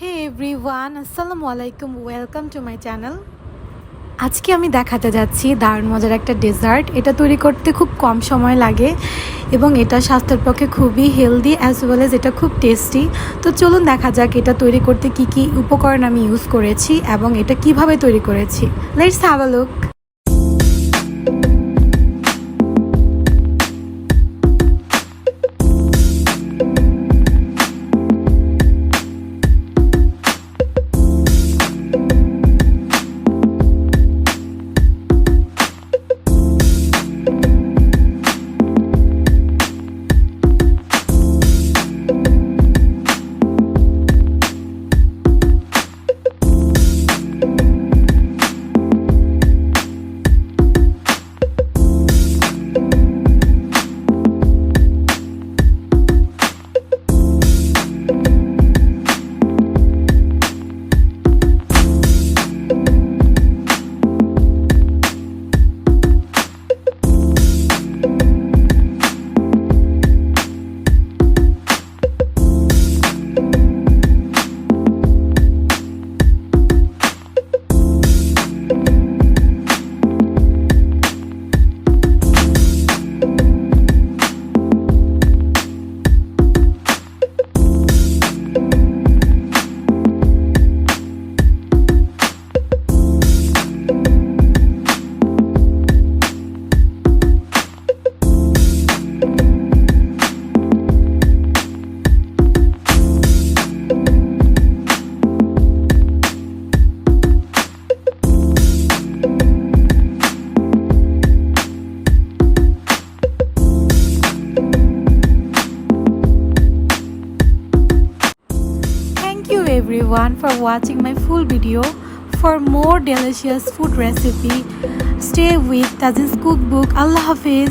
হে everyone, আসসালামু আলাইকুম, welcome to my channel. আজকে আমি দেখাতে যাচ্ছি দারুণ মজার একটা ডেজার্ট। এটা তৈরি করতে খুব কম সময় লাগে এবং এটা স্বাস্থ্যের পক্ষে খুবই হেলদি অ্যাজ ওয়েল এজ এটা খুব টেস্টি। তো চলুন দেখা যাক এটা তৈরি করতে কি কি উপকরণ আমি ইউজ করেছি এবং এটা কিভাবে তৈরি করেছি। Let's have a look. Thank you everyone for watching my full video. For more delicious food recipe, stay with Tajinscookbook. Allah Hafiz.